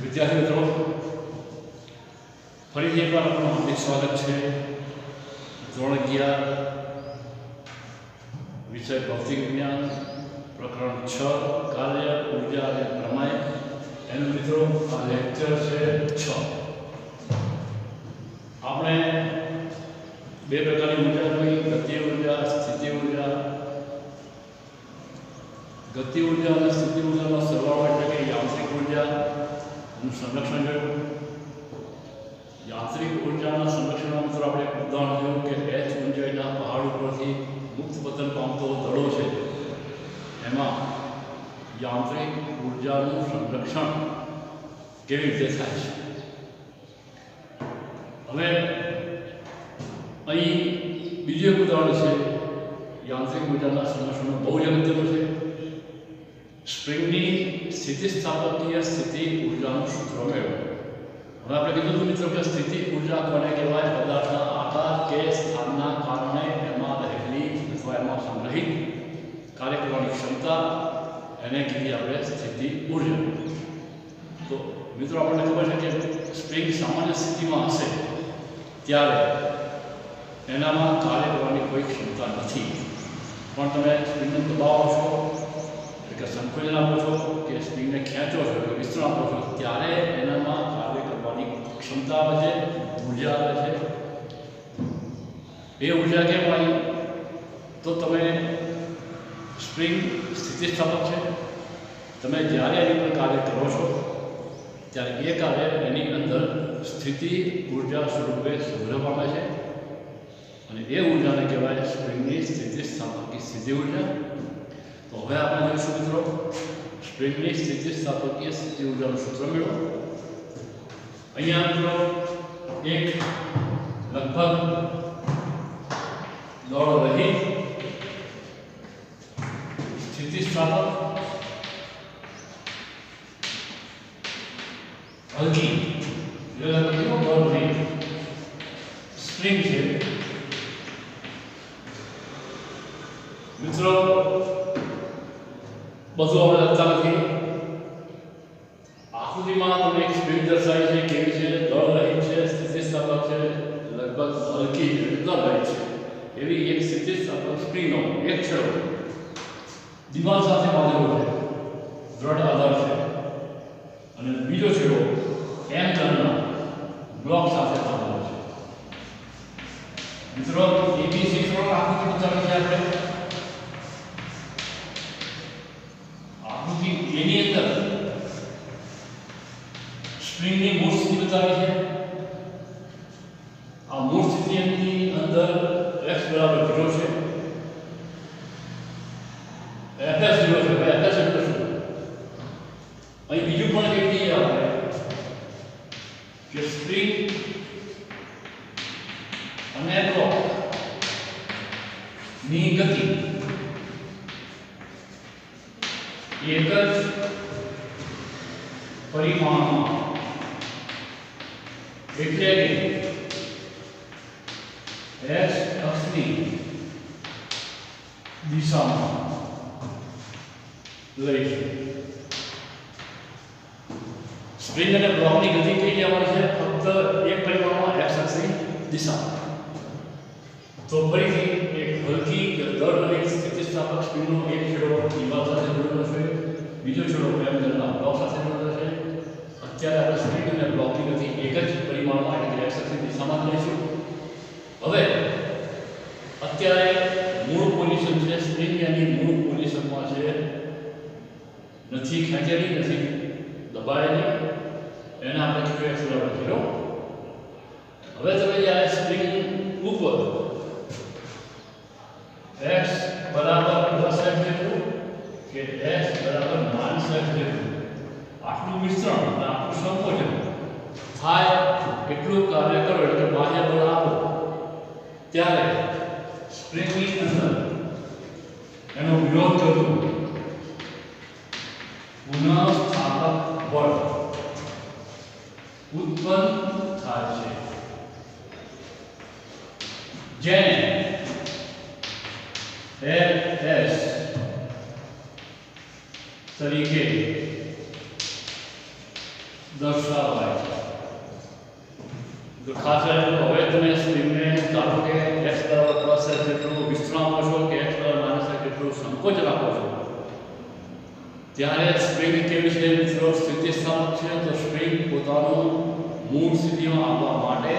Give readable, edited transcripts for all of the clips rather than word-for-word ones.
विद्यार्थी मित्रों, फरीથી એકવાર આપનું હાર્દિક સ્વાગત છે। ધોરણ 11 વિષય ભૌતિક વિજ્ઞાન પ્રકરણ 6 કાર્ય ઊર્જા અને પ્રમેય એનું મિત્રો આ લેક્ચર છે 6। આપણે બે પ્રકારની ઊર્જા જોઈ, ગતિ ઊર્જા, સ્થિતિ ઊર્જા। ગતિ ઊર્જા અને સ્થિતિ ઊર્જાનો સરવાળો એટલે કે યાંત્રિક ઊર્જા संरक्षण जो यांत्रिक ऊर्जा संरक्षण मित्रों આપણે ઉદાહરણ જોયું કે એચ ઊંચાઈના પહાડ ઉપરથી મુક્ત પતન પામતો દડો છે, એમાં યાંત્રિક ઊર્જાનું સંરક્ષણ કેવી રીતે થાય છે। હવે અહીં બીજું એક ઉદાહરણ છે યાંત્રિક ઊર્જાના સંરક્ષણનું બહુ જ અગત્યનું છે। સ્પ્રિંગની સ્થિતિસ્થાપકીય સ્થિતિ ઊર્જાનું સૂત્ર મેળવો। હવે આપણે કીધું હતું મિત્રો કે સ્થિતિ ઊર્જા કોને કહેવાય? પદાર્થના આકાર કે સ્થાનના કારણે એમાં રહેલી અથવા એમાં સંગ્રહિત કાર્ય કરવાની ક્ષમતા, એને કહીએ આપણે સ્થિતિ ઊર્જા। તો મિત્રો આપણને ખબર છે કે સ્પ્રિંગ સામાન્ય સ્થિતિમાં હશે ત્યારે એનામાં કાર્ય કરવાની કોઈ ક્ષમતા નથી, પણ તમે સ્પ્રિંગને દબાવો છો કે સંકોચન આપો છો કે સ્પ્રિંગને ખેંચો છો કે વિસ્તરણ આપો છો ત્યારે એનામાં કાર્ય કરવાની ક્ષમતા આવે છે, ઊર્જા આવે છે। એ ઊર્જા કેમ આવી? તો તમે સ્પ્રિંગ સ્થિતિસ્થાપક છે, તમે જ્યારે એની પર કાર્ય કરો છો ત્યારે એ કાર્ય એની અંદર સ્થિતિ ઊર્જા સ્વરૂપે સંગ્રહ પામે છે અને એ ઊર્જાને કહેવાય સ્પ્રિંગની સ્થિતિસ્થાપકની સ્થિતિ ઊર્જા। तो હવે આપણે જોઈશું મિત્રો સ્પ્રિંગની સ્થિતિસ્થાપકીય સ્થિતિ ઊર્જાનું સૂત્ર મેળવો। અહીંયા મિત્રો એક લગભગ દળ રહિત સ્થિતિસ્થાપક હલકી દળ રહિત સ્પ્રિંગ છે મિત્રો। બધું આપણે લખતા નથી, આકૃતિમાં તમને એક સ્પ્રિંગ દર્શાવી છે, કેવી છે? દળ રહિત છે, સ્થિતિસ્થાપક છે, લગભગ હલકી છે, દળ રહિત છે, એવી એક સ્થિતિસ્થાપક સ્પ્રિંગનો એક છેડો દિવાલ સાથે બાંધેલો છે, દ્રઢ આધાર છે, અને બીજો છેડો એમ ટનના બ્લોક સાથે બાંધેલો છે। મિત્રો એબીસી ત્રણ આકૃતિ બતાવી છે આપણે। એની અંદર સ્પ્રિંગની મૂળ સ્થિતિ બતાવી છે। આ મૂળ સ્થિતિની અંદર x બરાબર 0 છે, fs 0 છે। ભાઈ fs એટલે શું? અહીં બીજું પણ કહી દઈએ આપણે કે સ્પ્રિંગ અને બ્લોક ની ગતિ एक परिमाण એટલે કે x અક્ષની દિશામાં લઈશું। સ્પ્રિંગ અને બ્લોકની ગતિ કઈ લેવાની છે? ફક્ત એક પરિમાણમાં x અક્ષની દિશામાં। તો ફરીથી એક હલકી દળ રહિત સ્થિતિસ્થાપક સ્પ્રિંગનો એક છેડો દિવાલ સાથે જોડેલો છે, બીજો છેડો એમ ટનના બ્લોક સાથે જોડેલો છે। અત્યારે આપણે સ્પ્રિંગ અને બ્લોકની ગતિ એક જ પરિમાણમાં એટલે કે x અક્ષની દિશામાં લઈશું। હવે અત્યારે મૂળ પોઝિશન છે, સ્પ્રિંગ એની મૂળ પોઝિશનમાં છે, નથી ખેંચેલી, નથી દબાયેલી, એને આપણે કહીએ x બરાબર 0। હવે તમે જ્યારે સ્પ્રિંગ ઉપર x બરાબર +x જેટલું કે x બરાબર -x જેટલું આટલું મિશ્રણ અને આટલું સંકોચન થાય એટલું કાર્ય કરો એટલે બાહ્ય બળ આપો ત્યારે સ્પ્રિંગની અંદર એનો વિરોધ કરતું પુનઃસ્થાપક બળ ઉત્પન્ન થાય છે, જેને Fs તરીકે દર્શાવાય. તો ખાસ કરીને હવે તમે સ્પ્રિંગને ધારો કે x બરાબર પ્લસ h જેટલું વિસ્તરણ આપો છો કે x બરાબર માઇનસ h જેટલું સંકોચન આપો છો, ત્યારે સ્પ્રિંગ કેવી છે મિત્રો? સ્થિતિસ્થાપક છે. તો સ્પ્રિંગ પોતાનું મૂળ સ્થિતિમાં આવવા માટે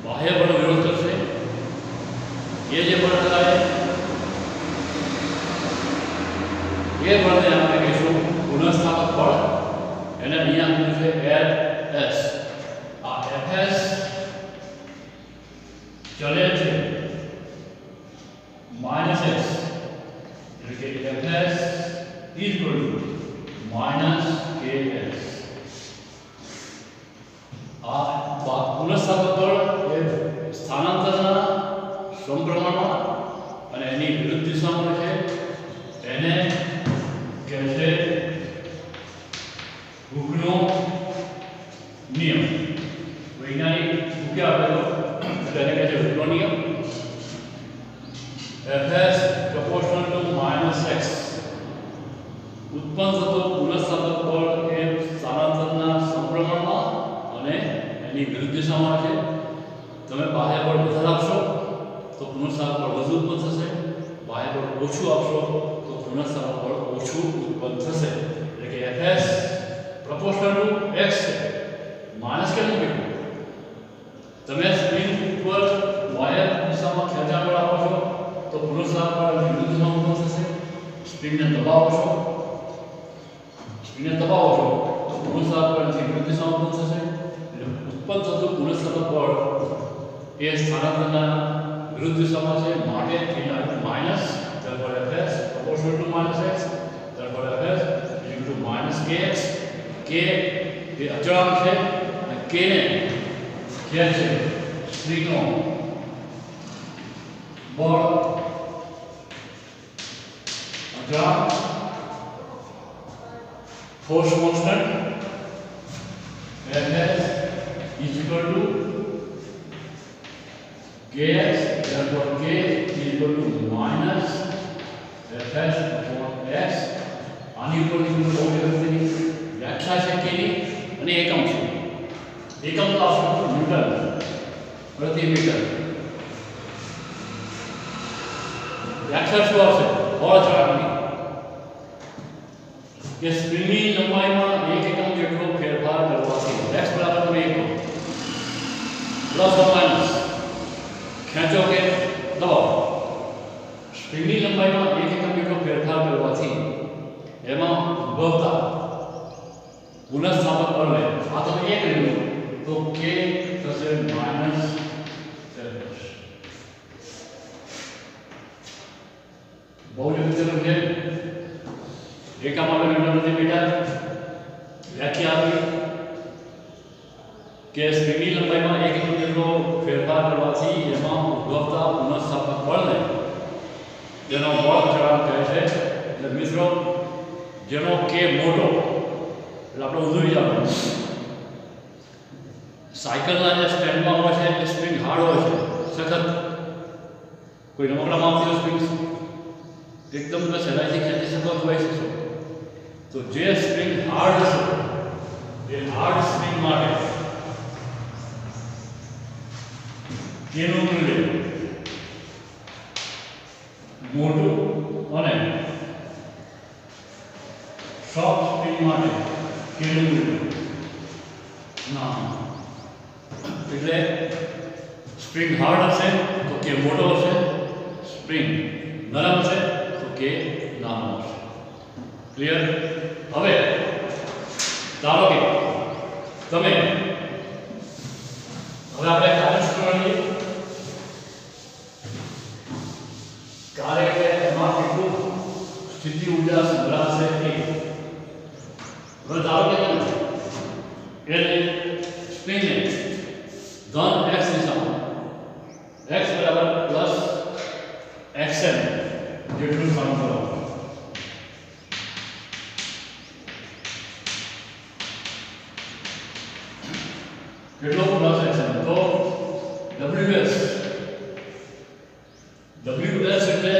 બાહ્ય બળ વિરોધ કરશે. એ જે બળ થાય એ બળને આપણે કહીશું પુનઃસ્થાપક બળ. એને અહીંયા આપ્યું છે Fs. આ Fs ચલે છે માઇનસ x, એટલે કે Fs equal to minus Ks. આ પુનઃસ્થાપક બળ એ સ્થાનાંતરના સમપ્રમાણમાં અને એની વિરુદ્ધ દિશામાં છે. એને કહે છે હૂકનો નિયમ. વૈજ્ઞાનિક હૂકે આપેલો એટલે એને કહે છે હૂકનો નિયમ. Fs proportional to minus x. ઉત્પન્ન થતો પુનઃસ્થાપક બળ એ સ્થાનાંતરના સમપ્રમાણમાં અને એની વિરુદ્ધ દિશામાં છે. તમે બાહ્ય બળ વધારે આપશો તો પુનઃસ્થાપક બળ વધુ ઉત્પન્ન થશે. બાહ્ય બળ ઓછું આપશો તો પુનઃસ્થાપક બળ ઓછું ઉત્પન્ન થશે. એટલે કે Fs proportional to x છે. માઇનસ કેમ મૂક્યું? તમે સ્પ્રિંગ ઉપર બાહ્ય દિશામાં ખેંચાણ બળ આપો છો તો પુનઃસ્થાપક બળ વિરુદ્ધ દિશામાં ઉત્પન્ન થશે. સ્પ્રિંગને દબાવો છો તો પુનઃસ્થાપક બળ વિરુદ્ધ દિશામાં ઉત્પન્ન થશે. એટલે ઉત્પન્ન થતું પુનઃસ્થાપક બળ એ સ્થાનાંતરના વિરુદ્ધ દિશામાં છે. માટે એના minus, therefore Fs proportional to minus x, therefore Fs is equal to minus kx. k એ અચળાંક છે અને k ને કહે છે સ્પ્રિંગનો બળ અચળાંક, force constant. Fs is equal to kx, therefore k is equal to minus Fs upon x. આની ઉપર ની વ્યાખ્યા છે કે ની અને એકમ છે. એકમ તો આવશે ન્યૂટન પ્રતિ મીટર. વ્યાખ્યા શું આવશે? બળ અચળાંકની કે સ્પ્રિંગની લંબાઈમાં 1 એકમ જેટલો ફેરફાર કરવાથી x બરાબર તમે 1 પ્લસ ઓર માઇનસ ખેંચો કે દબાવો. સ્પ્રિંગની લંબાઈમાં 1 એકમ જેટલો ફેરફાર કરવાથી એમાં ઉદ્ભવતા પુનઃસ્થાપક બળને આ તમે 1 લીધું તો k થશે માઇનસ Fs. બહુ જ અગત્યનું છે. એકમ આપણે મીટર પ્રતિ મીટર વ્યાખ્યા આપી કે સ્પ્રિંગની લંબાઈમાં 1 એકમ જેટલો ફેરફાર કરવાથી એમાં ઉદ્ભવતા પુનઃસ્થાપક બળને જેનો બળ અચળાંક કહે છે. એટલે મિત્રો જેનો k મોટો એટલે આપણે ઉધરી જવાનું. સાયકલના જે સ્ટેન્ડમાં હોય છે એ સ્પ્રિંગ હાર્ડ હોય છે, સખત. કોઈ રમકડામાં આવતી હોય સ્પ્રિંગ એકદમ તમે સહેલાઈથી ખેંચી શકો તો હોય શકશો. તો જે સ્પ્રિંગ હાર્ડ હશે એ હાર્ડ સ્પ્રિંગ માટે કેનું મૂલ્ય મોટું અને સોફ્ટ સ્પ્રિંગ માટે કેનું મૂલ્ય નાનું. એટલે સ્પ્રિંગ હાર્ડ હશે તો કે મોટો હશે, સ્પ્રિંગ નરમ હશે તો કે નાનો હશે. ક્લિયર? હવે ધારો કે તમે હવે આપણે કાર્યક્ષેત્રની કાર્ય કે એમાં કેટલું સ્થિતિ ઊર્જા સંગ્રહાશે એ. હવે ધારો કે તમે એને સ્પ્રિંગને ધન x દિશામાં x બરાબર પ્લસ xm જેટલું સ્થાનાંતર આપો. કેટલો પ્લસ xm? તો ws એટલે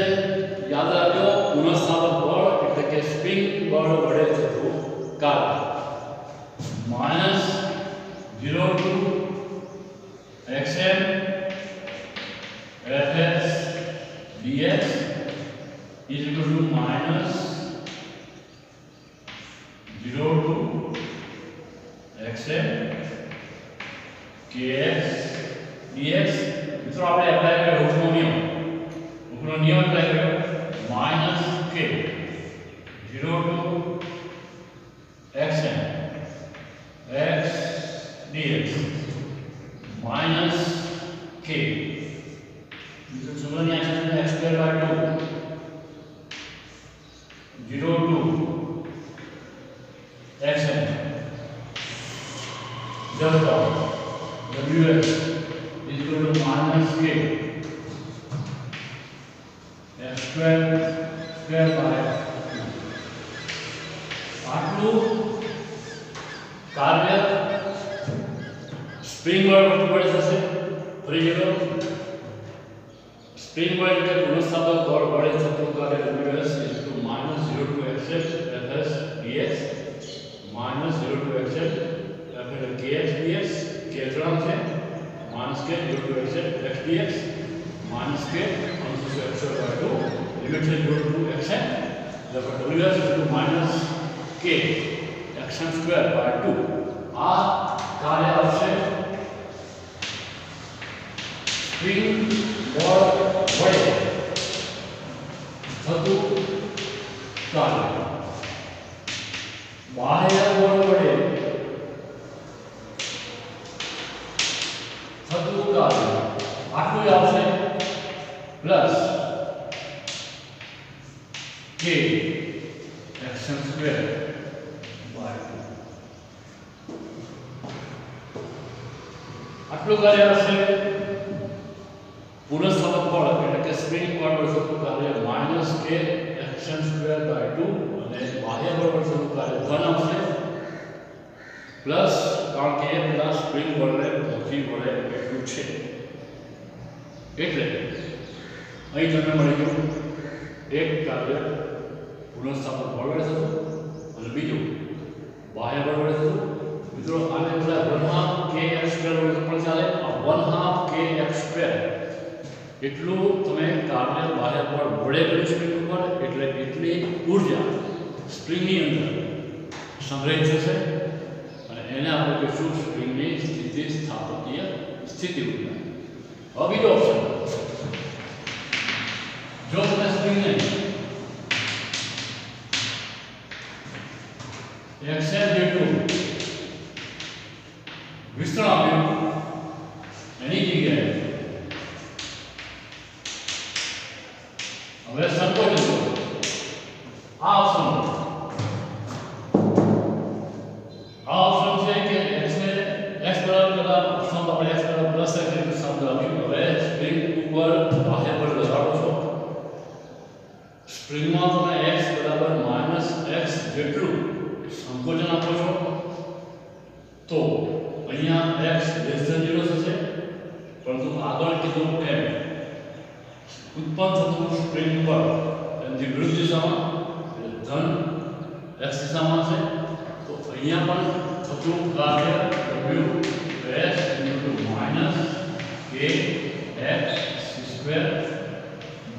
યાદ રાખજો પુનઃસ્થાપક બળ એટલે કે કે સ્પ્રિંગ બળ વડે થતું કાર્ય minus 0 to xm fs dx is equal to minus 0 to xm kx dx. મિત્રો આપણે એપ્લાય કર્યો હુકનો નિયમ એપ્લાય કર્યો minus k 0 to xm x dx minus k. सूत्र यहाँ से x square by 2 0 to xm जब ws is equal to minus k x square by 2. आटलू कार्य स्प्रिंग बल वडे થશે ફરી ગયો स्प्रिंग बल એટલે પુનઃસ્થાપક બળ વડે થતું કાર્ય ws is to minus 0 to xm fs dx minus 0 to xm fs kx dx k અચળાંક છે minus k 0 to xm x dx minus k also x by 2 limit is 0 to xm therefore ws is to minus k xm square by 2. આ કાર્ય આવશે spring બળ વડે થતું કાર્ય બાહ્ય બળ વડે થતું કાર્ય આટલું જ આવશે plus k xm square by 2. આટલું કાર્ય આવશે પુનઃસ્થાપક બળ એટલે કે સ્પ્રિંગ બળ વડે થતું કાર્ય minus k xm square by 2 અને બાહ્ય બળ વડે થતું કાર્ય ધન આવશે પ્લસ કારણ કે એ પેલા સ્પ્રિંગ બળને પહોંચી વળે એટલું છે એટલે અહીં તમને મળી ગયું એક કાર્ય પુનઃસ્થાપક બળ વડે થતું અને બીજું બાહ્ય બળ વડે થતું. મિત્રો આને પેલા 1/2 kx square વડે પણ ચાલે. આ 1/2 kx square એટલું તમે કાર્ય બાહ્ય બળ વડે કરી સ્પ્રિંગ ઉપર એટલે એટલી ઊર્જા સ્પ્રિંગની અંદર સંગ્રહિત થશે અને એને આપણે કહીશું સ્પ્રિંગની સ્થિતિસ્થાપકીય સ્થિતિ ઊર્જા. હવે બીજો ઓપ્શન, જો તમે સ્પ્રિંગને xm જેટલું વિસ્તરણ આપ્યું એની જગ્યાએ હવે સંકોચન કરો. આ ઓપ્શન છે કે x ને x બરાબર પેલા ઓપ્શન આપણે x બરાબર પ્લસ x એટલે શબ્દ આપ્યું. હવે સ્પ્રિંગ ઉપર બાહ્ય બળ લગાડો છો. સ્પ્રિંગમાં તમે x બરાબર માઇનસ x જેટલું સંકોચન આપો છો તો અહીંયા x લેસ ધેન 0 થશે, પરંતુ આગળ કીધું એમ ઉત્પન્ન થતું સ્પ્રિંગ બળ એની વિરુદ્ધ દિશામાં એટલે ધન x દિશામાં છે. તો અહીંયા પણ થતું કાર્ય ws minus k x square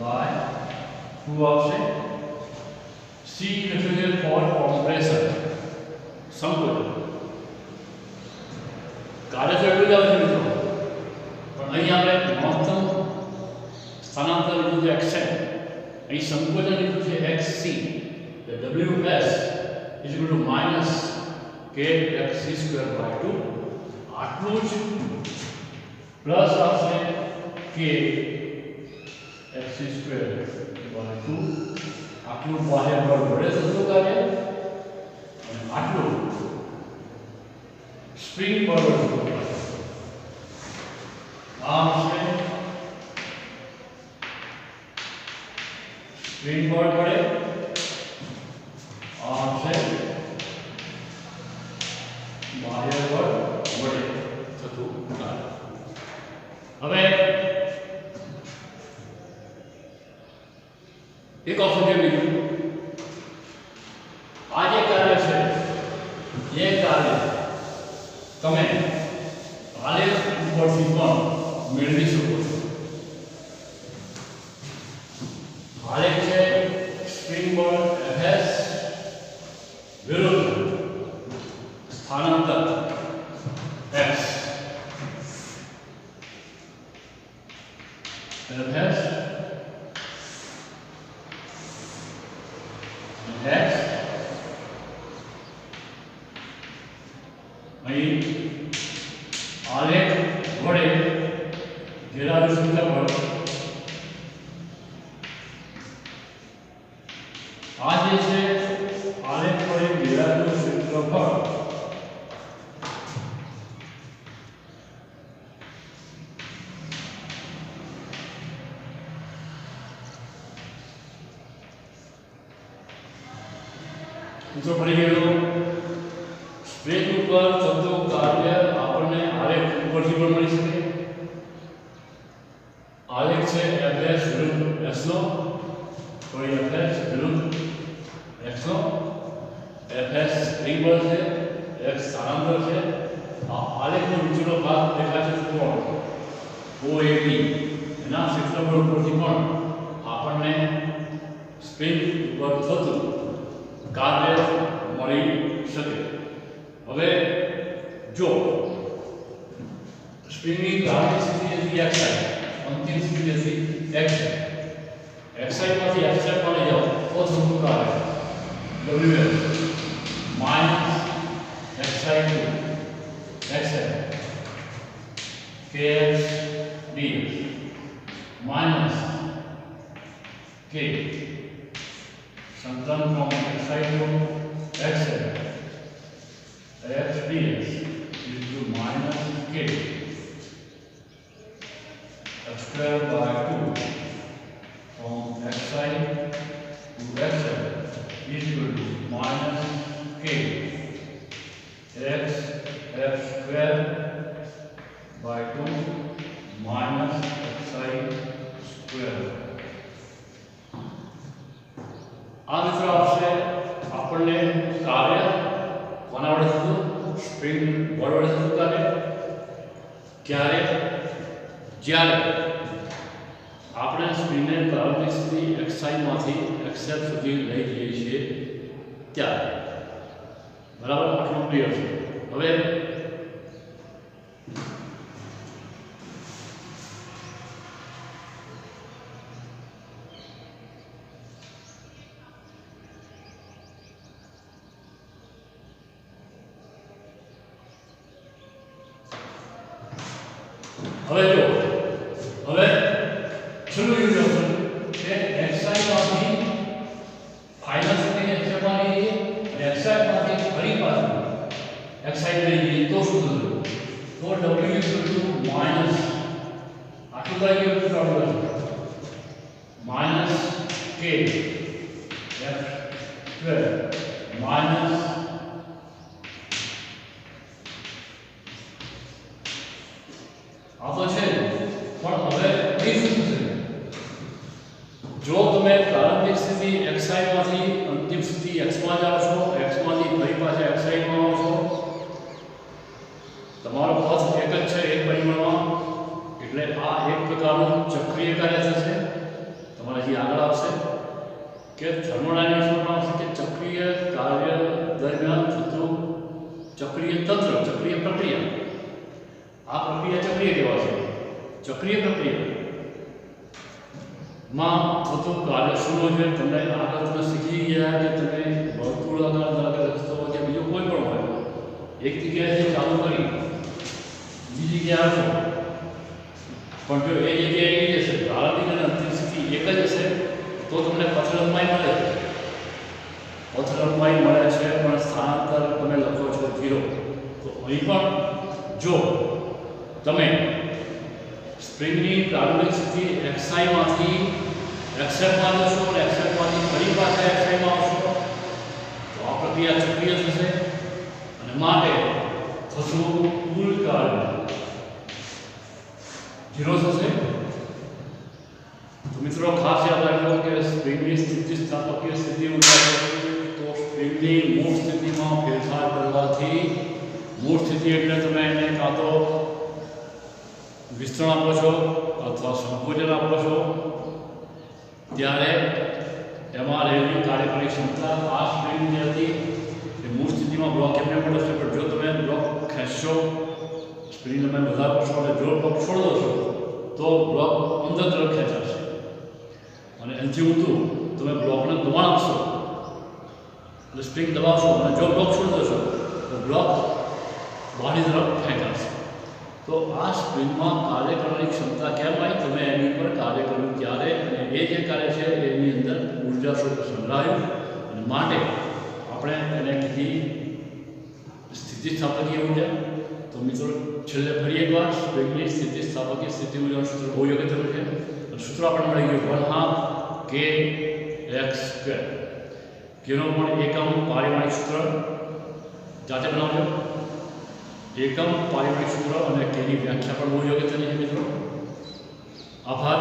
by 2 આવશે. c લખ્યું છે ફોર કોમ્પ્રેશન સંકોચન. કાર્ય તો એટલું જ આવે છે મિત્રો, પણ અહીં આપણે મહત્તમ સ્થાનાંતર લીધું છે xm, અહીં સંકોચન લીધું છે xc. ws is equal to minus k xc square by 2. આટલું જ પ્લસ આવશે k xc square by 2. આટલું બાહ્ય બળ વડે થતું કાર્ય અને આટલું સ્પ્રિંગ બળ વડે થતું કાર્ય. આ છે સ્પ્રિંગ બળ વડે, આ છે બાહ્ય બળ વડે થતું કાર્ય. હવે એક ઓપ્શન છે બીજું તમે આલેખ ઉપરથી પણ મેળવી શકો છો. આલેખ છે સ્પ્રિંગ બળ Fs વિરુદ્ધ સ્થાનાંતર x. Fs x અહીં આલેખ વડે ઘેરાયેલું ક્ષેત્રફળ આ જે છે આલેખ વડે ઘેરાયેલું ક્ષેત્રફળ મિત્રો પડી ગયેલો સ્પ્રિંગ ઉપર થતું કાર્ય આપણને આલેખ ઉપરથી પણ મળી શકે. આલેખ છે Fs વિરુદ્ધ x નો, કોઈ Fs વિરુદ્ધ x નો. Fs સ્પ્રિંગ બળ છે, x સ્થાનાંતર છે. આ આલેખનો નીચેનો ભાગ દેખાય છે કોણ OAB એના ક્ષેત્રફળ ઉપરથી પણ આપણને સ્પ્રિંગ ઉપર થતું કાર્ય મળી શકે. હવે જો સ્પ્રિંગની પ્રારંભિક સ્થિતિ હતી xi, અંતિમ સ્થિતિ હતી xi. xi માંથી xi પર જાઓ તો થતું કાર્ય ws - xi to xi kx ds minus k संतुलन from xi to xi x ds is to minus k x square by 2 from xi to xi is equal to minus k x f square by 2 minus xi square. આ મિત્રો આવશે આપણને કાર્ય કોના વડે થતું spring બળ વડે થતું કાર્ય ક્યારે જ્યારે આપણે સ્પ્રિંગને પ્રારંભિક સ્થિતિ xi માંથી xf સુધી લઈ જઈએ છીએ ત્યારે. બરાબર, આટલું ક્લિયર છે. હવે હવે જો હવે છેલ્લું ઇક્વેશન કે xi માંથી ફાઇનલ સ્થિતિને xi લઈએ અને xi માંથી ફરી પાછું xi લઈએ તો શું થશે? તો w માઇનસ આટલું થઈ ગયું problem minus k f square minus આ તો છે પણ હવે અહીં શું થશે? જો તમે પ્રારંભિક સ્થિતિ xi માંથી અંતિમ સ્થિતિ x માં જાઓ છો, x માંથી ફરી પાછા xi માં આવો છો, તમારો પથ એક જ છે એક પરિમાણમાં, એટલે આ એક પ્રકારનું ચક્રીય કાર્ય થશે. તમારે જે આગળ આવશે કે થર્મોડાયનેમિક્સમાં આવશે કે ચક્રીય કાર્ય દરમિયાન થતું ચક્રીય તંત્ર, ચક્રીય પ્રક્રિયા. આ પ્રક્રિયા ચક્રીય કહેવાય છે. ચક્રીય પ્રક્રિયામાં થતું કાર્ય શું હોય છે તમને આગળ તમે શીખી ગયા કે તમે વર્તુળાકાર ધારો રસ્તો હોય કે બીજો કોઈ પણ હોય, એક જગ્યાએથી ચાલુ કરી બીજી જગ્યાએ આવશો પણ જો એ જગ્યાએ એ જશે પ્રારંભિક અને અંતિમ સ્થિતિ એક જ હશે તો તમને પથ લંબાઈ મળે. પથ લંબાઈ મળે છે પણ સ્થાનાંતર તમે લખો છો 0. તો અહીં પણ જો તમે સ્પ્રિંગની પ્રારંભિક સ્થિતિ xi માંથી xf માં જશો અને xf માંથી ફરી પાછા xi માં આવશો તો આ પ્રક્રિયા ચક્રીય થશે અને માટે થતું કુલ કાર્ય 0 થશે. તો મિત્રો ખાસ યાદ રાખજો કે સ્પ્રિંગની સ્થિતિસ્થાપકીય સ્થિતિ ઉત્પન્ન તો સ્પ્રિંગની મૂળ સ્થિતિમાં ફેરફાર કરવાથી મૂળ સ્થિતિ એટલે તમે એને કાં તો વિસ્તરણ આપો છો અથવા સંકોચન આપો છો, ત્યારે એમાં રહેલી કાર્યકારી ક્ષમતા આ સ્પ્રિંગ જે હતી એ મૂળ સ્થિતિમાં બ્લોક એમને પડે છે, પણ જો તમે બ્લોક ખેંચશો, સ્પ્રિંગ તમે વધારે કરશો અને જો બ્લોક છોડી દો છો તો બ્લોક અંદર તરફ ખેંચાશે અને એનાથી ઊંધું તમે બ્લોકને દબાણ આપશો એટલે સ્પ્રિંગ દબાવશો અને જો બ્લોક છોડી દેશો તો બ્લોક બહારની તરફ ખેંચાશે. તો આ સ્પ્રિંગમાં કાર્ય કરવાની ક્ષમતા કેમ આવી? તમે એની પર કાર્ય કર્યું ત્યારે, અને એ જે કાર્ય છે એની અંદર ઉર્જા સ્વરૂપ સંગ્રહાયું, અને માટે આપણે એને કીધી સ્થિતિસ્થાપકીય ઉર્જા. તો મિત્રો છેલ્લે ફરી એકવાર સ્પ્રિંગની સ્થિતિસ્થાપકીય સ્થિતિ ઉર્જાનું સૂત્ર બહુ અગત્યનું છે, અને સૂત્ર આપણને મળી ગયું 1/2 kx². કેનો પણ એકમ પારિમાણિક સૂત્ર જાતે બનાવજો. એકમ પારિમાણિક સૂત્ર અને કેની વ્યાખ્યા પણ બહુ અગત્યની છે મિત્રો. આભાર.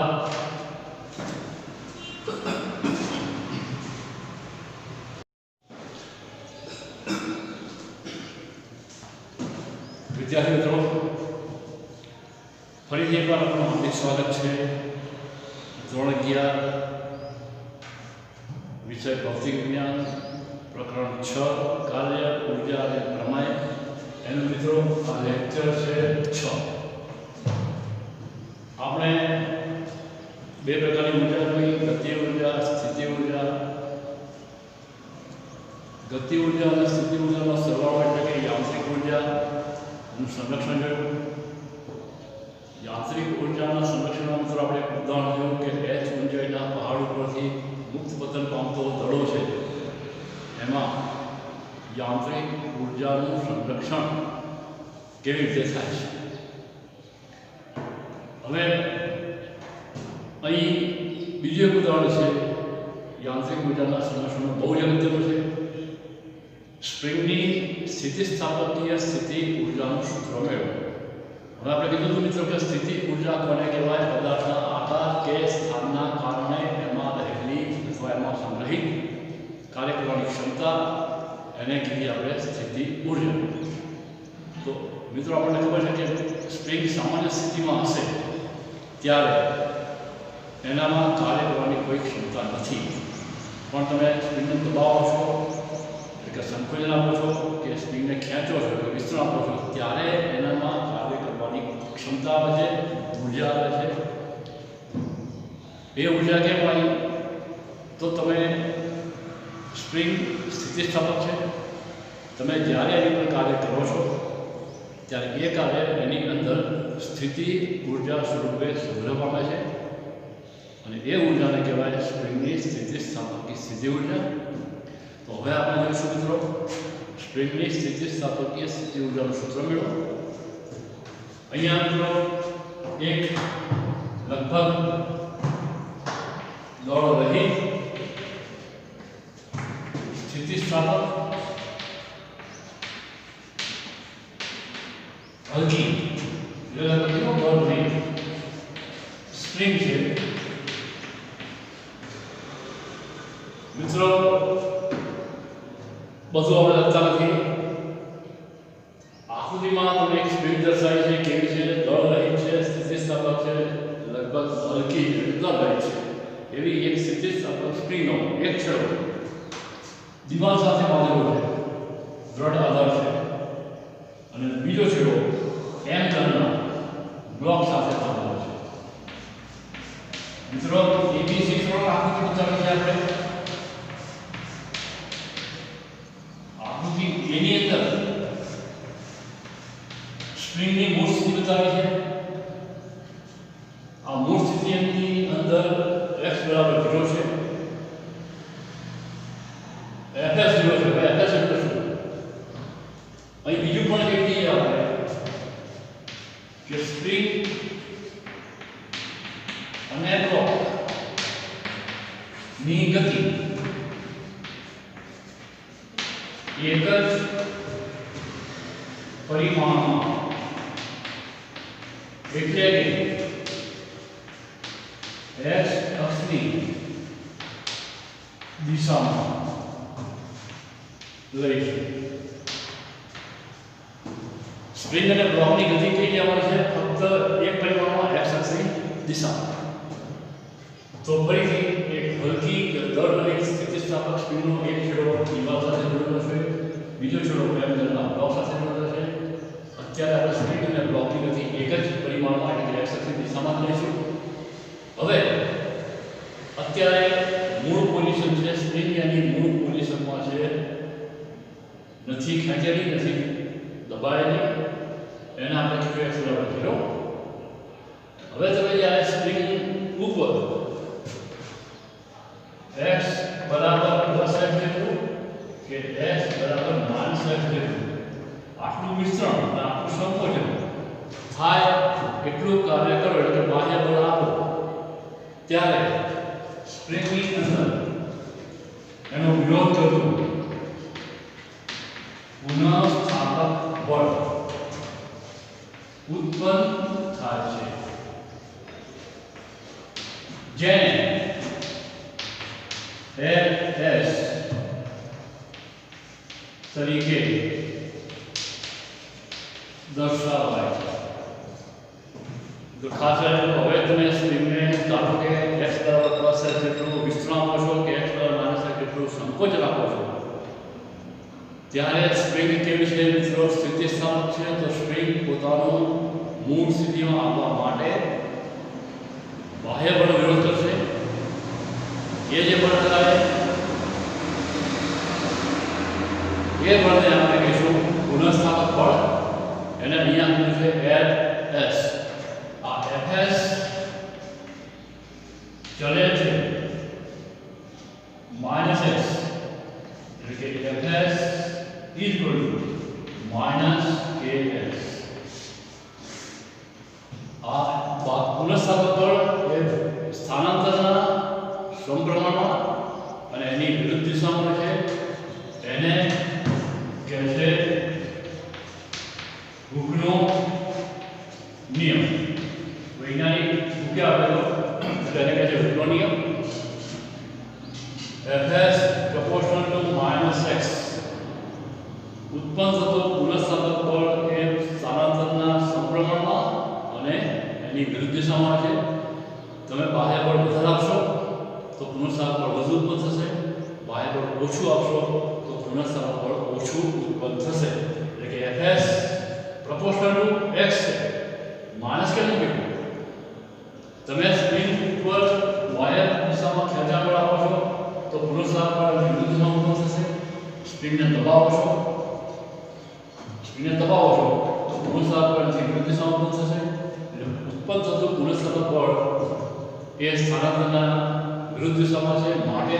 વિદ્યાર્થી મિત્રો, ફરીથી એકવાર આપનું હાર્દિક સ્વાગત છે. ધોરણ 11 વિષય ભૌતિક વિજ્ઞાન, પ્રકરણ 6 કાર્ય, ઉર્જા અને પ્રમેય. એનું મિત્રો આ લેક્ચર છે 6. આપણે બે પ્રકારની ઉર્જા જોઈ: ગતિ ઉર્જા, સ્થિતિ ઉર્જા. ગતિ ઉર્જા અને સ્થિતિ ઉર્જાનો સરવાળો એટલે કે યાંત્રિક ઉર્જાનું સંરક્ષણ જોયું. યાંત્રિક ઉર્જાના સંરક્ષણમાં મિત્રો આપણે એક ઉદાહરણ જોયું કે એચ ઊંચાઈના પહાડ ઉપરથી મુક્ત પતન પામતો દડો છે, એમાં યાંત્રિક ઉર્જાનું સંરક્ષણ કેવી રીતે થાય છે. હવે અહીં બીજું એક ઉદાહરણ છે યાંત્રિક ઉર્જાના સંરક્ષણનું, બહુ જ અગત્યનું છે. સ્પ્રિંગની સ્થિતિસ્થાપકીય સ્થિતિ ઉર્જાનું સૂત્ર મેળવો. હવે આપણે કીધું હતું મિત્રો કે સ્થિતિ ઉર્જા કોને કહેવાય? પદાર્થના આકાર કે સ્થાનના કારણે એમાં રહેલી અથવા એમાં સંગ્રહિત કાર્ય કરવાની ક્ષમતા, એને કહીએ આપણે સ્થિતિ ઉર્જા. તો મિત્રો આપણને ખબર છે કે સ્પ્રિંગ સામાન્ય સ્થિતિમાં હશે ત્યારે એનામાં કાર્ય કરવાની કોઈ ક્ષમતા નથી, પણ તમે સ્પ્રિંગને દબાવો છો કે સંકોચન આપો છો કે સ્પ્રિંગને ખેંચો છો કે વિસ્તરણ આપો છો, ત્યારે એનામાં કાર્ય કરવાની ક્ષમતા આવે છે, ઉર્જા આવે છે. એ ઉર્જા કેમ આવી? તો તમે સ્પ્રિંગ સ્થિતિસ્થાપક છે, તમે જ્યારે એની પર કાર્ય કરો છો ત્યારે એ કાર્ય એની અંદર સ્થિતિ ઉર્જા સ્વરૂપે સંગ્રહ પામે છે, અને એ ઉર્જાને કહેવાય સ્પ્રિંગની સ્થિતિસ્થાપકીય સ્થિતિ ઉર્જા. તો હવે આપણે જોઈશું મિત્રો સ્પ્રિંગની સ્થિતિસ્થાપકીય સ્થિતિ ઉર્જાનું સૂત્ર મેળવો. અહીંયા મિત્રો એક લગભગ દળ રહિત સ્થિતિસ્થાપક હલકી દળ રહિત સ્પ્રિંગ છે. મિત્રો બધું આપણે લખતા નથી. આકૃતિમાં તમને એક સ્પ્રિંગ દર્શાવી છે, કેવી છે? દળ રહિત છે, સ્થિતિસ્થાપક છે, લગભગ હલકી છે, દળ રહિત છે. એવી એક સ્થિતિસ્થાપક સ્પ્રિંગનો એક છેડો દિવાલ સાથે બાંધેલો છે, દ્રઢ આધાર છે, અને બીજો છેડો એમ ટનના બ્લોક સાથે બાંધેલો છે. મિત્રો એબીસી ત્રણ આકૃતિ બતાવી છે આપણે. આકૃતિ એની અંદર સ્પ્રિંગની મૂળ સ્થિતિ બતાવી છે. આ મૂળ સ્થિતિની અંદર x બરાબર 0 છે, fs 0 છે. fs એટલે શું? અહીં બીજું પણ કહી દઈએ આપણે કે સ્પ્રિંગ અને બ્લોક ની ગતિ એક જ પરિમાણમાં, એટલે કે x અક્ષની દિશામાં લઈશું. સ્પ્રિંગ અને બ્લોકની ગતિ કઈ લેવાની છે? ફક્ત એક પરિમાણમાં x અક્ષની દિશામાં. તો ફરીથી એક હલકી દળ અને સ્થિતિસ્થાપક સ્પ્રિંગનો એક છેડો દિવાલ સાથે જોડેલો છે, બીજો છેડો પેરામીટરના બ્લોક સાથે જોડેલો છે. અત્યારે આપણે સ્પ્રિંગ અને બ્લોકની ગતિ એક જ પરિમાણમાં એટલે કે x અક્ષની દિશામાં લઈશું. હવે અત્યારે મૂળ પોઝિશન છે સ્પ્રિંગ એની મૂળ પોઝિશનમાં છે, નથી ખેંચેલી, નથી દબાયેલી, એને આપણે કીધું એક્સેલરેટર કર્યો. હવે તમે જ્યારે સ્પ્રિંગ ઉપર x બરાબર પ્લસ x જેટલું કે x બરાબર માઇનસ x જેટલું આટલું મિશ્રણ અને આટલું સંકોચન થાય એટલું કાર્ય કરો એટલે બાહ્ય બળ આપો, ત્યારે સ્પ્રિંગની અંદર એનો વિરોધ કરતું પુનઃસ્થાપક બળ ઉત્પન્ન થાય છે, જેને Fs તરીકે દર્શાવાય છે. તો ખાસ કરીને હવે તમે સ્પ્રિંગને ધારો કે x બરાબર પ્લસ x જેટલું વિસ્તરણ આપો છો કે x બરાબર માઇનસ x જેટલું સંકોચન આપો છો, ત્યારે સ્પ્રિંગ કેવી છે મિત્રો? સ્થિતિસ્થાપક છે. તો સ્પ્રિંગ પોતાનું મૂળ સ્થિતિમાં આવવા માટે બાહ્ય બળ વિરોધ કરશે. એ જે બળ થાય એ બળને આપણે કહીશું પુનઃસ્થાપક બળ. એને અહીંયા આપ્યું છે Fs. આ Fs ચલે છે માઇનસ x એટલે કે Fs equal to minus Ks. આ પુનઃસ્થાપક બળ એ સ્થાનાંતરના સમપ્રમાણમાં અને એની વિરુદ્ધ દિશામાં છે. એને કહે છે હૂકનો નિયમ. વૈજ્ઞાનિક હૂકે આપેલો એટલે એને કહે છે હૂકનો નિયમ. Fs proportional to minus x ઉત્પન્ન થતો પુનઃસ્થાપક બળ એ સ્થાનાંતરના સમપ્રમાણમાં અને એની વિરુદ્ધ દિશામાં છે. તમે બાહ્ય બળ વધારે આપશો તો પુનઃસ્થાપક બળ વધુ ઉત્પન્ન થશે, બાહ્ય બળ ઓછું આપશો તો પુનઃસ્થાપક બળ ઓછું ઉત્પન્ન થશે. એટલે કે Fs proportional to x છે. માઇનસ કેમ મૂક્યું? તમે સ્પ્રિંગ ઉપર બાહ્ય દિશામાં ખેંચાણ બળ આપો છો તો પુનઃસ્થાપક બળ વિરુદ્ધ દિશામાં ઉત્પન્ન થશે. સ્પ્રિંગને દબાવો છો તો પુનઃસ્થાપક બળ વિરુદ્ધ દિશામાં ઉત્પન્ન થશે. એટલે ઉત્પન્ન થતું પુનઃસ્થાપક બળ એ સ્થાનાંતરના વિરુદ્ધ દિશામાં છે, માટે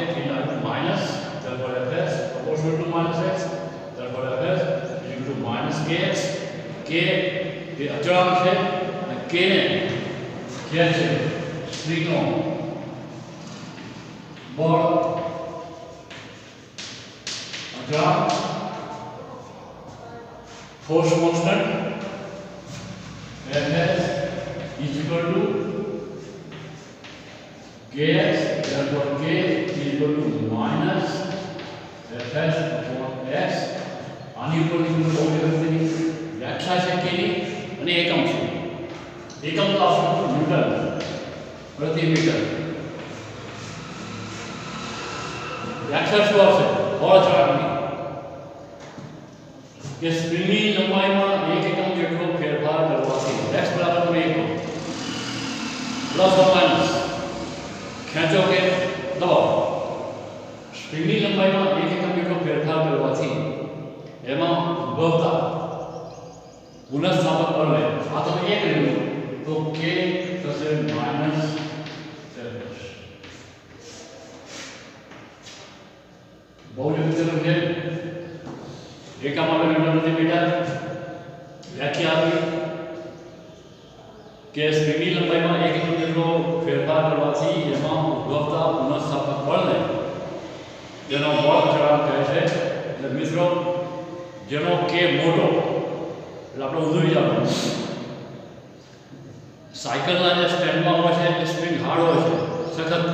minus therefore Fs proportional to minus x therefore Fs is equal to minus Kx. K એ અચળાંક છે અને K ને જે છે સ્પ્રિંગનો બળ અચળાંક force constant Fs is equal to Kx therefore K is equal to minus Fs upon x. આની ઉપર બહુ વ્યવસ્થિતની વ્યાખ્યા છે કેની અને એકમ છે. એકમ તો આવશે ન્યૂટન પ્રતિ મીટર. વ્યાખ્યા શું આવશે? બળ અચળાંકની કે સ્પ્રિંગની લંબાઈમાં 1 એકમ જેટલો ફેરફાર કરવાથી x બરાબર તમે 1 પ્લસ ઓર માઇનસ ખેંચો કે દબાવો, સ્પ્રિંગની લંબાઈમાં 1 એકમ જેટલો ફેરફાર કરવાથી એમાં ઉદ્ભવતા પુનઃસ્થાપક બળને આ તમે 1 લીધું તો K થશે માઇનસ Fs. બહુ જ અગત્યનું છે. એકમ આપણે ન્યૂટન પ્રતિ મીટર વ્યાખ્યા આપી કે સ્પ્રિંગની લંબાઈમાં 1 એકમ જેટલો ફેરફાર કરવાથી એમાં ઉદ્ભવતા પુનઃસ્થાપક બળને જેનો બળ અચળાંક કહે છે. એટલે મિત્રો જેનો K મોટો એટલે આપણે ઉધરી જવાનું. સાયકલના જે સ્ટેન્ડમાં હોય છે એ સ્પ્રિંગ હાર્ડ હોય છે, સખત.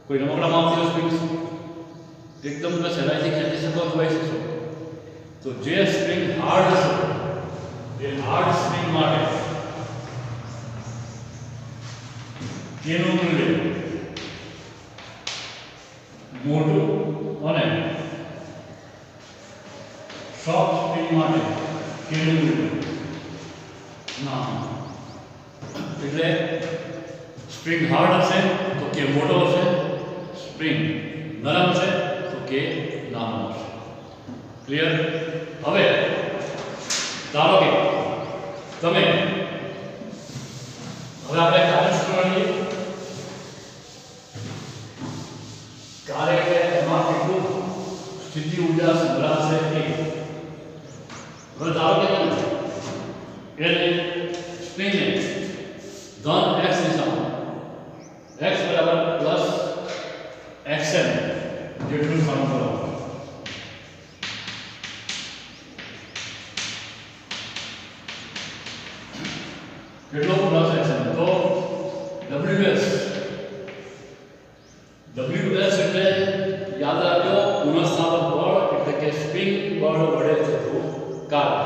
કોઈ રમકડામાં આવતી હોય સ્પ્રિંગ એકદમ તમે સહેલાઈથી ખેંચી શકો તો હોય શકશો. તો જે સ્પ્રિંગ હાર્ડ હશે એ હાર્ડ સ્પ્રિંગ માટે કેનું મૂલ્ય મોટું અને સોફ્ટ સ્પ્રિંગ માટે કેનું મૂલ્ય નાનું. એટલે સ્પ્રિંગ હાર્ડ હશે તો કે મોટો હશે, સ્પ્રિંગ નરમ હશે તો કે નાનો હશે. ક્લિયર? હવે ધારો કે તમે હવે આપણે કાર્ય શીખવાની કાર્ય એટલે એમાં કેટલું સ્થિતિ ઊર્જા સંગ્રહાશે એ. હવે ધારો કે તમે એટલે સ્પ્રિંગને ધન x દિશામાં x બરાબર પ્લસ xm જેટલું કામ કરો. કેટલો પ્લસ xm તો ws એટલે યાદ રાખજો પુનઃસ્થાપક બળ એટલે કે સ્પ્રિંગ બળ વડે થતું કાર્ય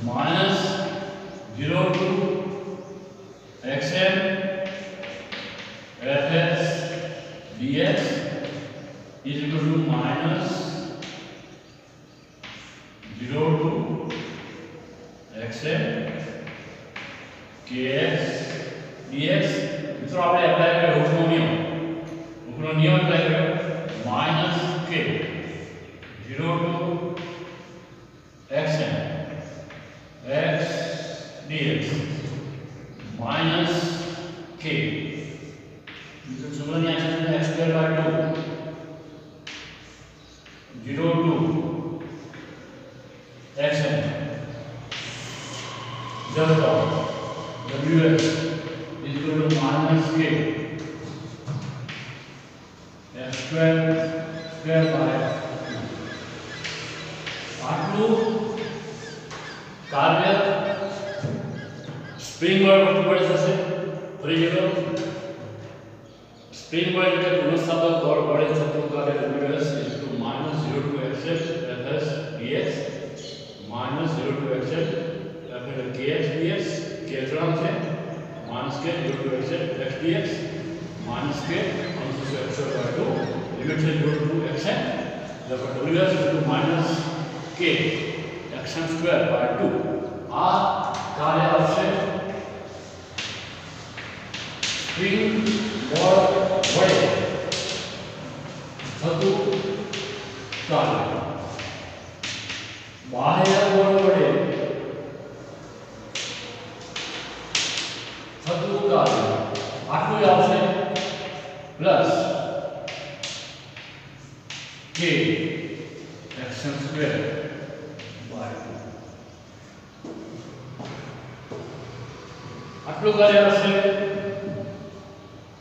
minus 0 to xm fs dx is equal to minus 0 to xm kx dx. મિત્રો આપણે એપ્લાય કર્યો હુકનો નિયમ એપ્લાય કર્યો minus k 0 to xm x dx minus k. બીજું સૂત્રની આંશિક x square by 2 0 to xm therefore ws is equal to minus k x square square by 2. આટલું કાર્ય spring બળ વડે થશે. ફરી જુઓ સ્પ્રિંગ બળ એટલે પુનઃસ્થાપક બળ વડે થતું કાર્ય ws is equal to minus 0 to xm fs dx minus 0 to xm fs kx dx k ત્રણ છે minus k 0 to xm x dx minus k also x by 2 limit is 0 to xm therefore ws is equal to minus k xm square by 2. આ કાર્ય આવશે spring બળ વડે થતું કાર્ય. બાહ્ય બળ વડે થતું કાર્ય આટલું આવશે plus k xm square by 2. આટલું કાર્ય આવશે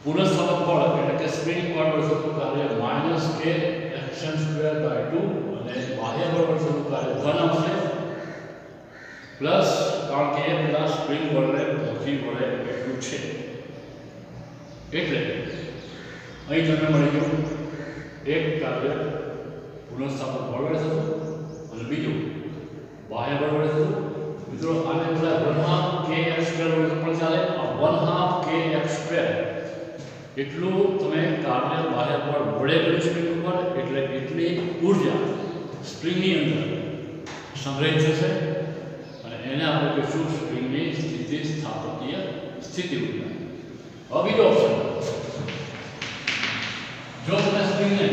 પુનઃસ્થાપક બળ એટલે કે સ્પ્રિંગ બળ વડે થતું કાર્ય minus k xm square by 2 અને બાહ્ય બળ વડે થતું કાર્ય ધન આવશે પ્લસ કારણ કે એ પેલા સ્પ્રિંગ બળને પહોંચી વળે એટલું છે. એટલે અહીં તમને મળી ગયું એક કાર્ય પુનઃસ્થાપક બળ વડે થતું અને બીજું બાહ્ય બળ વડે થતું. મિત્રો આને પેલા 1/2 kx square વડે પણ ચાલે. આ 1/2 kx square એટલું તમે કાર્ય બાહ્ય બળ વડે કર્યું સ્પ્રિંગ ઉપર એટલે એટલી ઊર્જા સ્પ્રિંગની અંદર સંગ્રહિત થશે અને એને આપણે કહીશું સ્પ્રિંગની સ્થિતિસ્થાપકીય સ્થિતિ ઊર્જા. હવે બીજો ઓપ્શન, જો તમે સ્પ્રિંગને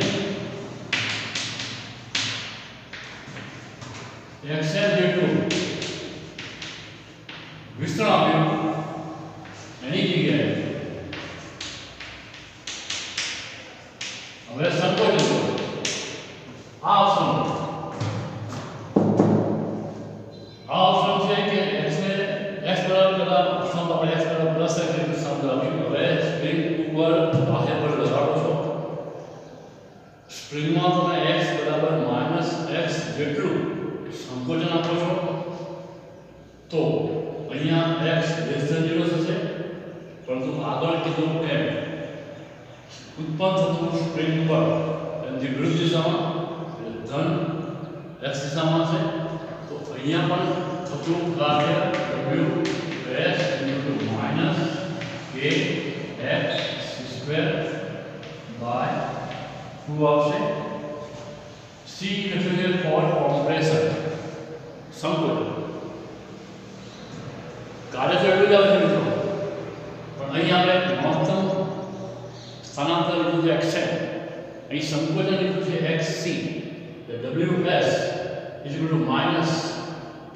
xm જેટલું વિસ્તરણ આપ્યું એની જગ્યાએ હવે સંકોચન કરો. આ ઓપ્શન છે કે x બરાબર પેલા ઓપ્શન આપણે x બરાબર પ્લસ x એટલે શબ્દ આપ્યું. હવે સ્પ્રિંગ ઉપર બાહ્ય બળ લગાડો છો. સ્પ્રિંગમાં તમે x બરાબર -x જેટલું સંકોચન આપો છો તો અહીંયા x <0 થશે. પરંતુ આગળ કીધું એમ ઉત્પન્ન થતું સ્પ્રિંગ બળ એની વિરુદ્ધ દિશામાં ધન x દિશામાં છે તો અહીંયા પણ થતું કાર્ય WS into minus KX² by 2 આવશે. C લખ્યું છે for compression, સંકોચન. કાર્ય તો એટલું જ આવે છે મિત્રો, પણ અહીંયા આપણે મહત્તમ સ્થાનાંતર લીધું છે x છે, અહીં સંકોચન લીધું છે xc. The WS is equal to minus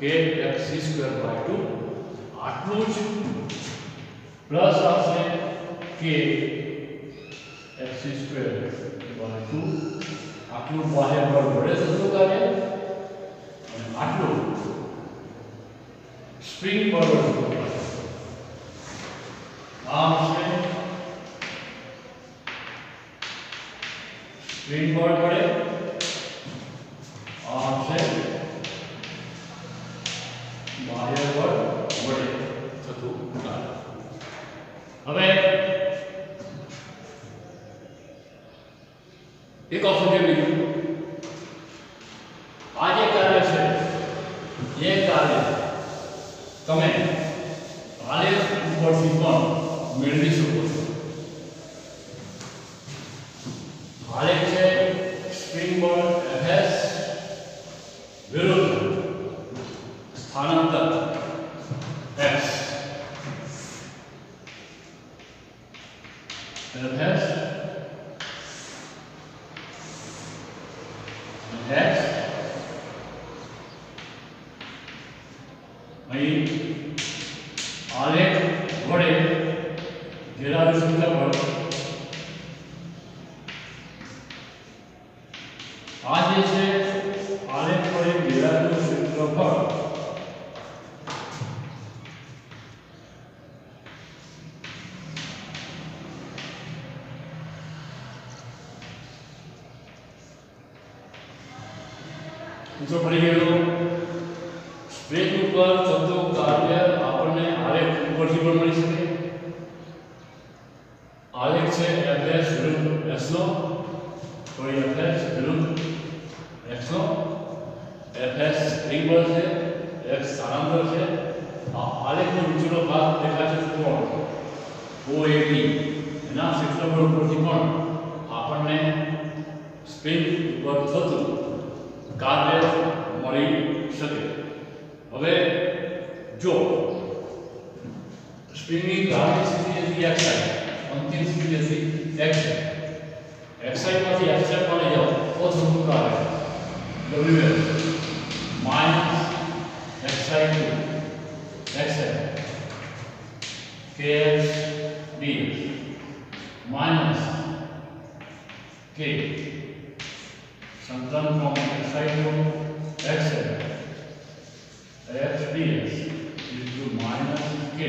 KX² by 2. આટલું જ પ્લસ આવશે KX² by 2. આટલું બાહ્ય બળ વડે થતું કાર્ય અને આટલું સ્પ્રિંગ બળ વડે થતું કાર્ય. આ આવશે સ્પ્રિંગ બળ વડે, આ આવશે બાહ્ય બળ વડે થતું કાર્ય. હવે એક ઓપ્શન છે બીજું, આ જે કાર્ય છે એ કાર્ય તમે આલેખ ઉપરથી પણ મેળવી શકો છો. આલેખ છે સ્પ્રિંગ બળ Fs વિરુદ્ધ સ્થાનાંતર x. Fs x અહીં આલેખ વડે ઘેરાયેલું ક્ષેત્રફળ, આ જે છે આલેખ વડે ઘેરાયેલું ક્ષેત્રફળ जो पड़ी गयो. स्प्रिंग ઉપર થતું કાર્ય આપણને આલેખ ઉપરથી પણ મળી શકે. આલેખ છે Fs વિરુદ્ધ S નો, તો Fs વિરુદ્ધ x નો. Fs સ્પ્રિંગ બળ છે, x સ્થાનાંતર છે. આ આલેખનો નીચેનો ભાગ દેખાય છે કોણ OAB, એના ક્ષેત્રફળ ઉપરથી પણ આપણને સ્પ્રિંગ ઉપર થતું કાર્ય મળી શકે. હવે જો સ્પ્રિંગની પ્રારંભિક સ્થિતિ હતી xi, અંતિમ સ્થિતિ હતી xi. xi માંથી xi માં લઈ જાઓ તો થતું કાર્ય ws minus xi to xi kx ds minus k संकलन from xi to xi x ds is to minus k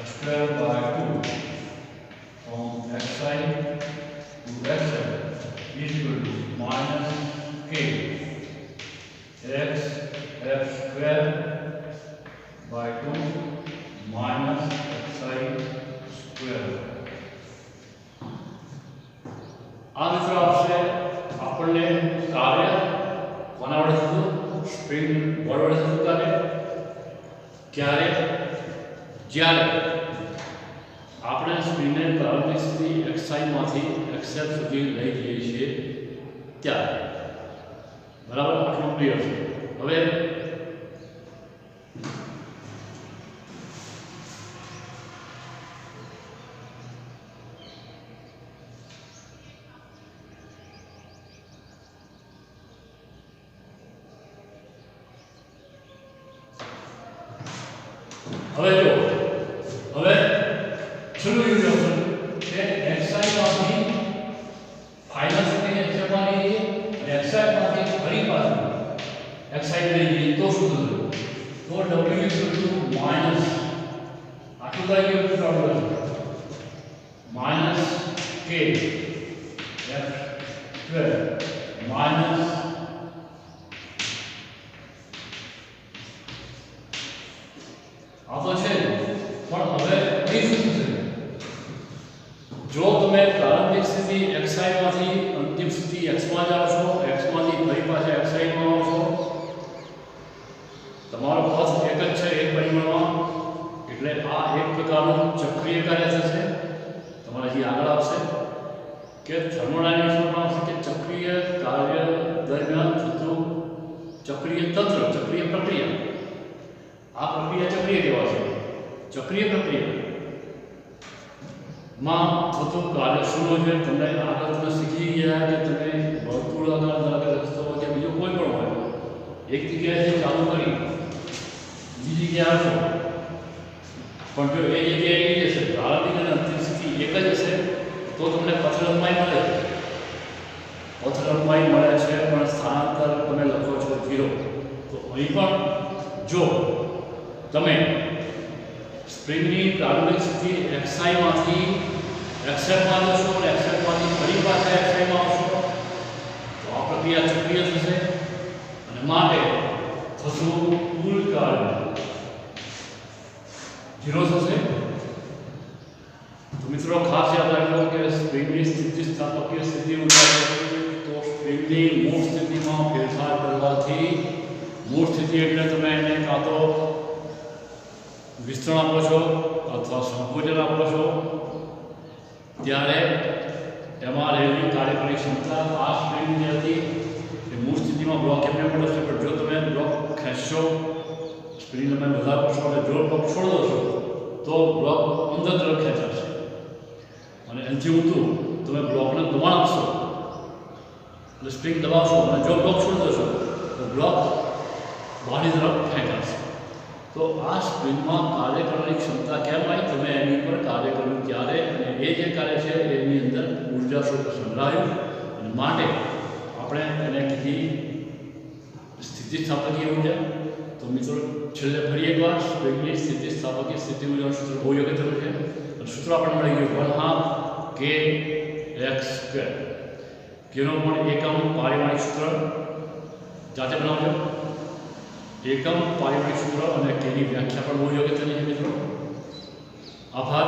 x² by 2 from xi to xi is equal to minus k x f² by 2 minus xi square. આ મિત્રો આવશે આપણને કાર્ય કોના વડે થતું, spring બળ વડે થતું કાર્ય. ક્યારે? જ્યારે આપણે સ્પ્રિંગને પ્રારંભિક સ્થિતિ xi માંથી xf સુધી લઈ જઈએ છીએ ત્યારે. બરાબર, આટલું ક્લિયર છે. હવે હવે જો હવે છેલ્લું યુઝ ઓપ્શન કે xi માંથી ફાઇનલ સ્થિતિ xf માં લઈએ અને xi માંથી ફરી પાછું xi લઈ જઈએ તો શું થશે? તો w માઇનસ આટલું થઈ ગયું problem minus k f² minus આ તો છે પણ હવે કઈ શું થશે? જો તમે પ્રારંભિક સ્થિતિ xi માંથી અંતિમ સ્થિતિ x માં જાઓ છો, x માંથી ફરી પાછા xi માં એટલે આ એક પ્રકારનું ચક્રીય કાર્ય થશે. તમારે હજી આગળ આવશે કે થર્મોડાયનેમિક્સમાં આવશે કે ચક્રીય કાર્ય દરમિયાન થતું ચક્રીય તંત્ર, ચક્રીય પ્રક્રિયા. આ પ્રક્રિયા ચક્રીય કહેવાશે. ચક્રીય પ્રક્રિયામાં થતું કાર્ય શું હોય છે? તમને આગળ તમે શીખી ગયા કે તમે વર્તુળાકાર રસ્તો કે બીજો કોઈ પણ હોય, એક જગ્યાએથી ચાલુ કરી બીજી જગ્યાએ આવશો, પણ જો એ જગ્યાએ એ જશે પ્રારંભિક અને અંતિમ સ્થિતિ એક જ હશે તો તમને પથ લંબાઈ મળે. પથ લંબાઈ મળે છે પણ સ્થાનાંતર તમે લખો છો 0. તો અહીં પણ જો તમે સ્પ્રિંગની પ્રારંભિક સ્થિતિ xi માંથી xf માં જશો અને xf માંથી ફરી પાછા xi માં આવશો તો આ પ્રક્રિયા ચક્રીય થશે અને માટે થતું કુલ કાર્ય 0 થશે. તો મિત્રો ખાસ યાદ રાખજો કે સ્પ્રિંગની સ્થિતિસ્થાપકીય સ્થિતિ ઊર્જા તો સ્પ્રિંગની મૂળ સ્થિતિમાં ફેરફાર કરવાથી મૂળ સ્થિતિ એટલે તમે એને કાં તો વિસ્તરણ આપો છો અથવા સંકોચન આપો છો ત્યારે એમાં રહેલી કાર્યકારી ક્ષમતા આ સ્પ્રિંગ જે હતી એ મૂળ સ્થિતિમાં બ્લોક એમને મળે છે. પણ જો તમે બ્લોક ખેંચશો, સ્પ્રિંગ તમે વધારો કરશો અને જો બ્લોક છોડો છો તો બ્લોક અંદર તરફ ખેંચાશે અને એનાથી ઊંધું તમે બ્લોકને દબાણ આપશો એટલે સ્પ્રિંગ દબાવશો અને જો બ્લોક છોડી દેશો તો બ્લોક બહારની તરફ ખેંચાશે. તો આ સ્પ્રિંગમાં કાર્ય કરવાની ક્ષમતા કેમ આવી? તમે એની પર કાર્ય કર્યું ત્યારે અને એ જે કાર્ય છે એની અંદર ઉર્જા સ્વરૂપ સંગ્રહાયું અને માટે આપણે એને કીધી સ્થિતિસ્થાપકીય ઉર્જા. તો મિત્રો છેલ્લે ફરી એકવાર સ્પ્રિંગની સ્થિતિસ્થાપકીય સ્થિતિ ઉર્જાનું સૂત્ર બહુ અગત્યનું છે અને સૂત્ર આપણને મળી ગયું 1/2 kx². કેનો પણ એકમ પારિમાણિક સૂત્ર જાતે બનાવજો. એકમ પારિમાણિક સૂત્ર અને કેની વ્યાખ્યા પણ બહુ અગત્યની છે મિત્રો. આભાર.